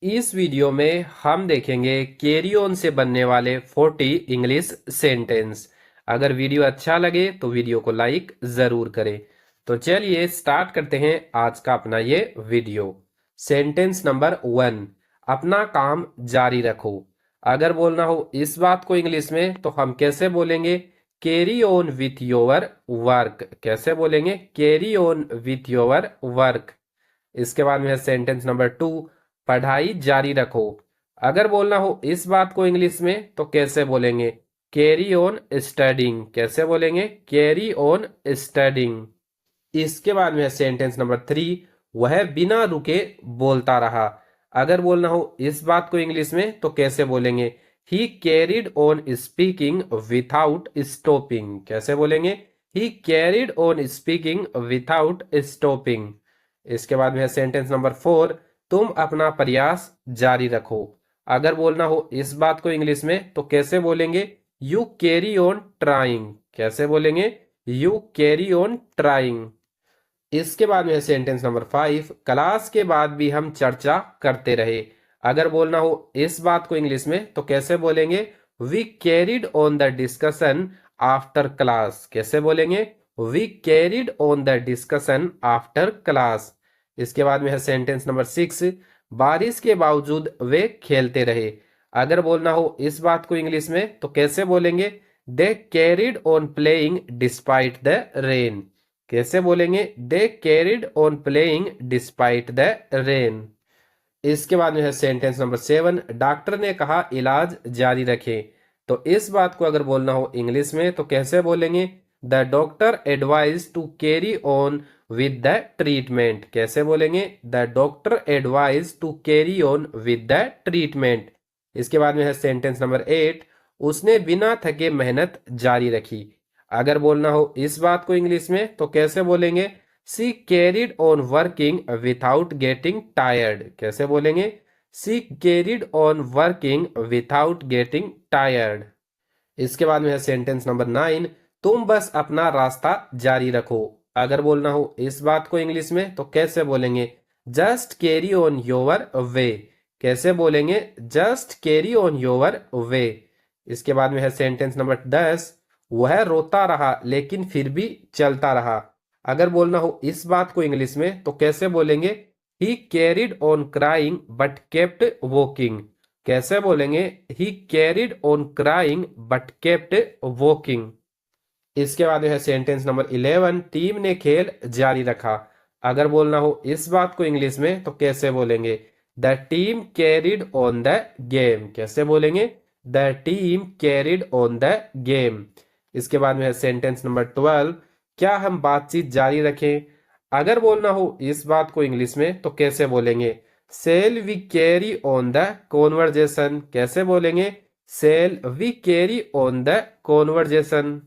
इस वीडियो में हम देखेंगे कैरी ऑन से बनने वाले 40 इंग्लिश सेंटेंस। अगर वीडियो अच्छा लगे तो वीडियो को लाइक ज़रूर करें। तो चलिए स्टार्ट करते हैं आज का अपना ये वीडियो। सेंटेंस नंबर 1, अपना काम जारी रखो। अगर बोलना हो इस बात को इंग्लिश में तो हम कैसे बोलेंगे? Carry on with your work. कैसे बोलेंगे? Carry on with your work. इसके बाद में है सेंटेंस नंबर 2, पढ़ाई जारी रखो। अगर बोलना हो इस बात को इंग्लिश में तो कैसे बोलेंगे? Carry on studying. कैसे बोलेंगे? Carry on studying. इसके बाद में है सेंटेंस नंबर 3, वह बिना रुके बोलता रहा। अगर बोलना हो इस बात को इंग्लिश में तो कैसे बोलेंगे? ही carried on speaking without stopping. कैसे बोलेंगे? ही carried on speaking without stopping. इसके बाद में है सेंटेंस नंबर 4, तुम अपना प्रयास जारी रखो। अगर बोलना हो इस बात को इंग्लिश में तो कैसे बोलेंगे? You carry on trying. कैसे बोलेंगे? You carry on trying. इसके बाद में है सेंटेंस नंबर 5, क्लास के बाद भी हम चर्चा करते रहे। अगर बोलना हो इस बात को इंग्लिश में तो कैसे बोलेंगे? We carried on the discussion after class. कैसे बोलेंगे? We carried on the discussion after class. इसके बाद में है सेंटेंस नंबर 6, बारिश के बावजूद वे खेलते रहे। अगर बोलना हो इस बात को इंग्लिश में तो कैसे बोलेंगे? दे carried on playing despite the rain. कैसे बोलेंगे? दे carried on playing despite the rain. इसके बाद में है सेंटेंस नंबर 7, डॉक्टर ने कहा इलाज जारी रखें। तो इस बात को अगर बोलना हो इंग्लिश में तो कैसे बोलेंगे? The doctor advise to carry on with the treatment. कैसे बोलेंगे? The doctor advise to carry on with the treatment. इसके बाद में है सेंटेंस नंबर 8, उसने बिना थके मेहनत जारी रखी। अगर बोलना हो इस बात को इंग्लिश में तो कैसे बोलेंगे? She carried on working without getting tired. कैसे बोलेंगे? She carried on working without getting tired. इसके बाद में है सेंटेंस नंबर 9, तुम बस अपना रास्ता जारी रखो। अगर बोलना हो इस बात को इंग्लिश में तो कैसे बोलेंगे? Just carry on your way. कैसे बोलेंगे? Just carry on your way. इसके बाद में है सेंटेंस नंबर 10, वह रोता रहा लेकिन फिर भी चलता रहा। अगर बोलना हो इस बात को इंग्लिश में तो कैसे बोलेंगे? ही carried on crying but kept walking. कैसे बोलेंगे? ही carried on crying but kept walking. इसके बाद है सेंटेंस नंबर 11, टीम ने खेल जारी रखा। अगर बोलना हो इस बात को इंग्लिश में तो कैसे बोलेंगे? The team carried on the game. कैसे बोलेंगे? The team carried on the game. इसके बाद में है सेंटेंस नंबर 12, क्या हम बातचीत जारी रखें? अगर बोलना हो इस बात को इंग्लिश में तो कैसे बोलेंगे? Shall we carry on the conversation. कैसे बोलेंगे? Shall we carry on the conversation.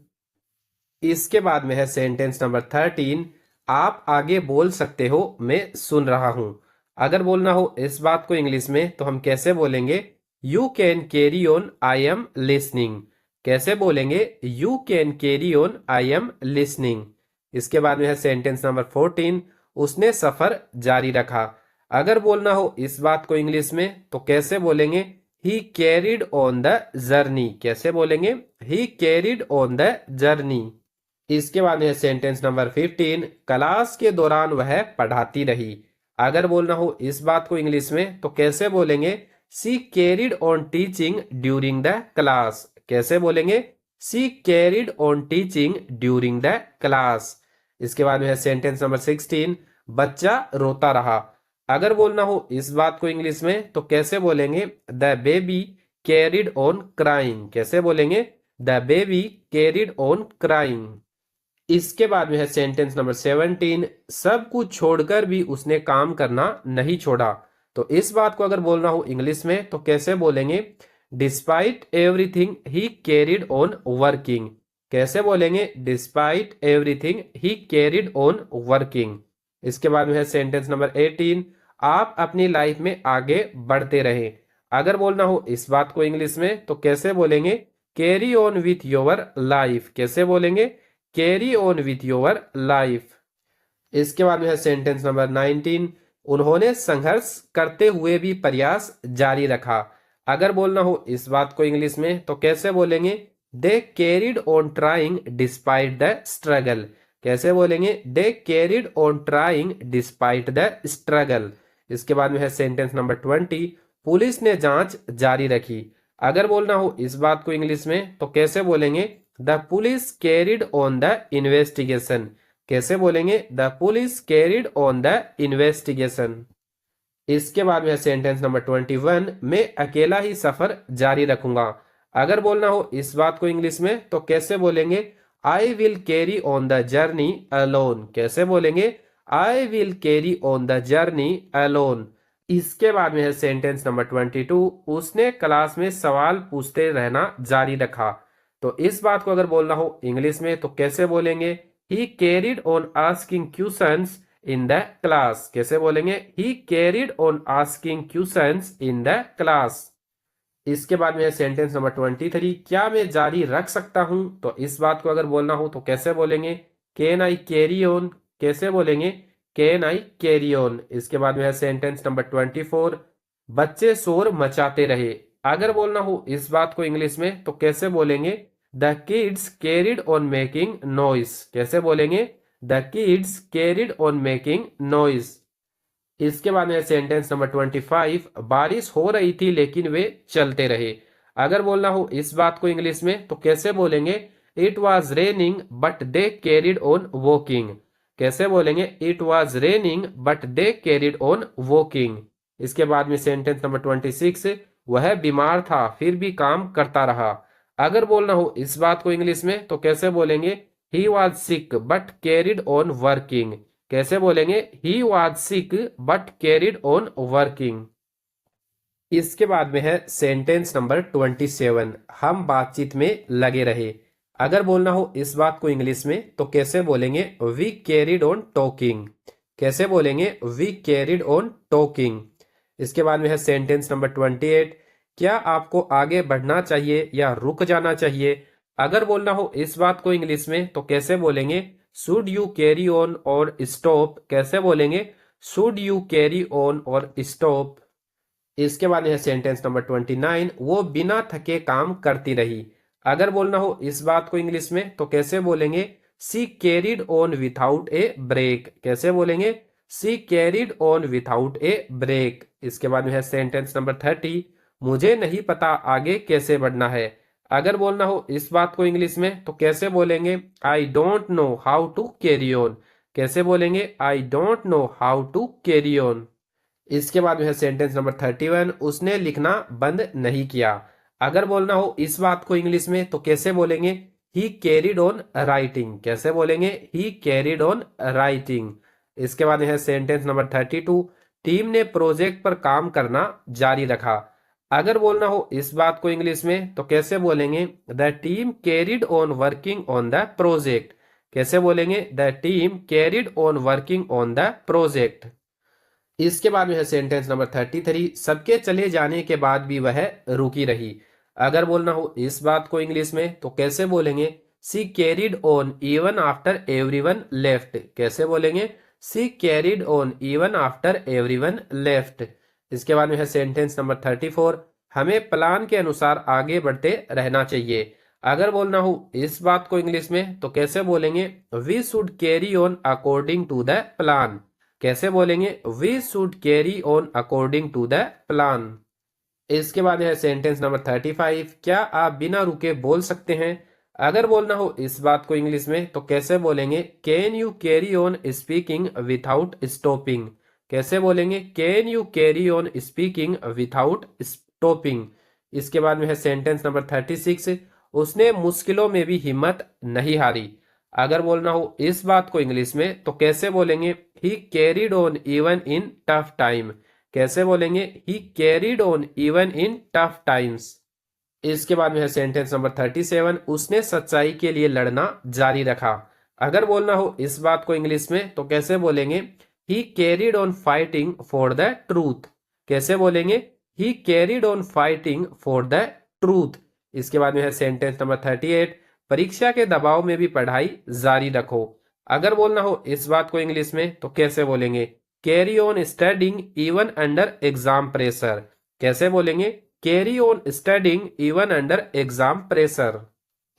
इसके बाद में है सेंटेंस नंबर 13, आप आगे बोल सकते हो, मैं सुन रहा हूं। अगर बोलना हो इस बात को इंग्लिश में तो हम कैसे बोलेंगे? You can carry on, I am listening. कैसे बोलेंगे? You can carry on, I am listening. इसके बाद में है सेंटेंस नंबर 14, उसने सफर जारी रखा। अगर बोलना हो इस बात को इंग्लिश में तो कैसे बोलेंगे? ही कैरिड ऑन द जर्नी। कैसे बोलेंगे? ही कैरिड ऑन द जर्नी। इसके बाद है सेंटेंस नंबर 15, क्लास के दौरान वह पढ़ाती रही। अगर बोलना हो इस बात को इंग्लिश में तो कैसे बोलेंगे? She carried on teaching during the class. कैसे बोलेंगे? She carried on teaching during the class. इसके बाद में है सेंटेंस नंबर 16, बच्चा रोता रहा। अगर बोलना हो इस बात को इंग्लिश में तो कैसे बोलेंगे? The baby carried on crying. कैसे बोलेंगे? The baby carried on crying. इसके बाद में है सेंटेंस नंबर 17, सब कुछ छोड़कर भी उसने काम करना नहीं छोड़ा। तो इस बात को अगर बोलना हो इंग्लिश में तो कैसे बोलेंगे? Despite everything he carried on working. कैसे बोलेंगे? Despite everything he carried on working. इसके बाद में है सेंटेंस नंबर 18, आप अपनी लाइफ में आगे बढ़ते रहे। अगर बोलना हो इस बात को इंग्लिश में तो कैसे बोलेंगे? Carry on with your life. कैसे बोलेंगे? Carry on with your life. इसके बाद में है सेंटेंस नंबर 19, उन्होंने संघर्ष करते हुए भी प्रयास जारी रखा। अगर बोलना हो इस बात को इंग्लिश में तो कैसे बोलेंगे? दे carried on trying despite the struggle. कैसे बोलेंगे? दे carried on trying despite the struggle. इसके बाद में है सेंटेंस नंबर 20, पुलिस ने जांच जारी रखी। अगर बोलना हो इस बात को इंग्लिश में तो कैसे बोलेंगे? The police carried on the investigation. कैसे बोलेंगे? The police carried on the investigation. इसके बाद में सेंटेंस नंबर 21, मैं अकेला ही सफर जारी रखूंगा। अगर बोलना हो इस बात को इंग्लिश में तो कैसे बोलेंगे? I will carry on the journey alone. कैसे बोलेंगे? I will carry on the journey alone. इसके बाद में है सेंटेंस नंबर 22, उसने क्लास में सवाल पूछते रहना जारी रखा। तो इस बात को अगर बोलना हो इंग्लिश में तो कैसे बोलेंगे? ही carried on asking questions in the class. कैसे बोलेंगे? ही carried on asking questions in the class. इसके बाद में है सेंटेंस नंबर 23, क्या मैं जारी रख सकता हूं? तो इस बात को अगर बोलना हो तो कैसे बोलेंगे? Can I carry on. कैसे बोलेंगे? Can I carry on. इसके बाद में है सेंटेंस नंबर 24, बच्चे शोर मचाते रहे। अगर बोलना हो इस बात को इंग्लिश में तो कैसे बोलेंगे? The kids carried on making noise. कैसे बोलेंगे? The kids carried on making noise. इसके बाद में सेंटेंस नंबर 25, बारिश हो रही थी लेकिन वे चलते रहे। अगर बोलना हो इस बात को इंग्लिश में तो कैसे बोलेंगे? It was raining but they carried on walking. कैसे बोलेंगे? It was raining but they carried on walking. इसके बाद में सेंटेंस नंबर 26, वह बीमार था फिर भी काम करता रहा। अगर बोलना हो इस बात को इंग्लिश में तो कैसे बोलेंगे? He was sick but carried on working. कैसे बोलेंगे? He was sick but carried on working. इसके बाद में है सेंटेंस नंबर 27, हम बातचीत में लगे रहे। अगर बोलना हो इस बात को इंग्लिश में तो कैसे बोलेंगे? We carried on talking. कैसे बोलेंगे? We carried on talking. इसके बाद में है सेंटेंस नंबर 28, क्या आपको आगे बढ़ना चाहिए या रुक जाना चाहिए? अगर बोलना हो इस बात को इंग्लिश में तो कैसे बोलेंगे? शुड यू कैरी ऑन और स्टॉप। कैसे बोलेंगे? शुड यू कैरी ऑन और स्टॉप। इसके बाद है सेंटेंस नंबर 29, वो बिना थके काम करती रही। अगर बोलना हो इस बात को इंग्लिश में तो कैसे बोलेंगे? She carried on without a break. कैसे बोलेंगे? She carried on without a break. इसके बाद में है सेंटेंस नंबर 30, मुझे नहीं पता आगे कैसे बढ़ना है। अगर बोलना हो इस बात को इंग्लिश में तो कैसे बोलेंगे? I don't know how to carry on. कैसे बोलेंगे? I don't know how to carry on. इसके बाद में है सेंटेंस नंबर 31, उसने लिखना बंद नहीं किया। अगर बोलना हो इस बात को इंग्लिश में तो कैसे बोलेंगे? ही कैरिड ऑन राइटिंग। कैसे बोलेंगे? ही कैरिड ऑन राइटिंग। इसके बाद में है सेंटेंस नंबर 32, टीम ने प्रोजेक्ट पर काम करना जारी रखा। अगर बोलना हो इस बात को इंग्लिश में तो कैसे बोलेंगे? The team carried on working on the project. कैसे बोलेंगे? The team carried on working on the project. इसके बाद में है सेंटेंस नंबर 33, सबके चले जाने के बाद भी वह रुकी रही। अगर बोलना हो इस बात को इंग्लिश में तो कैसे बोलेंगे? She carried on even after everyone left. कैसे बोलेंगे? She carried on even after everyone left. इसके बाद में है सेंटेंस नंबर 34, हमें प्लान के अनुसार आगे बढ़ते रहना चाहिए। अगर बोलना हो इस बात को इंग्लिश में तो कैसे बोलेंगे? We should carry on according to the plan. कैसे बोलेंगे? We should carry on according to the plan. इसके बाद है सेंटेंस नंबर 35, क्या आप बिना रुके बोल सकते हैं? अगर बोलना हो इस बात को इंग्लिश में तो कैसे बोलेंगे? Can you carry on speaking without stopping. कैसे बोलेंगे? Can you carry on speaking without stopping. इसके बाद में है सेंटेंस नंबर 36, उसने मुश्किलों में भी हिम्मत नहीं हारी। अगर बोलना हो इस बात को इंग्लिश में तो कैसे बोलेंगे? ही carried on even in tough time. कैसे बोलेंगे? ही carried on even in tough times. इसके बाद में है सेंटेंस नंबर 37, उसने सच्चाई के लिए लड़ना जारी रखा। अगर बोलना हो इस बात को इंग्लिश में तो कैसे बोलेंगे? ही carried on fighting for the truth. कैसे बोलेंगे? ही carried on fighting for the truth. इसके बाद में है सेंटेंस नंबर 38, परीक्षा के दबाव में भी पढ़ाई जारी रखो। अगर बोलना हो इस बात को इंग्लिश में तो कैसे बोलेंगे? Carry on studying even under exam pressure. कैसे बोलेंगे? Carry on studying even under exam pressure.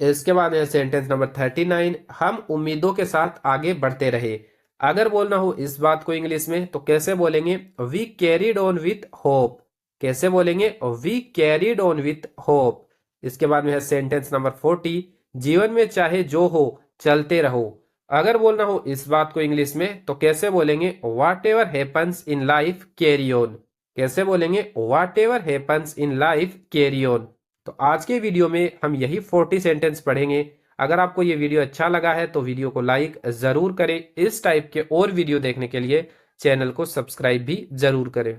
इसके बाद है सेंटेंस नंबर 39, हम उम्मीदों के साथ आगे बढ़ते रहे। अगर बोलना हो इस बात को इंग्लिश में तो कैसे बोलेंगे? We carried on with hope. कैसे बोलेंगे? We carried on with hope. इसके बाद में है सेंटेंस नंबर 40, जीवन में चाहे जो हो चलते रहो। अगर बोलना हो इस बात को इंग्लिश में तो कैसे बोलेंगे? Whatever happens in life carry on. कैसे बोलेंगे? Whatever happens in life carry on. तो आज के वीडियो में हम यही 40 सेंटेंस पढ़ेंगे। अगर आपको ये वीडियो अच्छा लगा है तो वीडियो को लाइक जरूर करें। इस टाइप के और वीडियो देखने के लिए चैनल को सब्सक्राइब भी जरूर करें।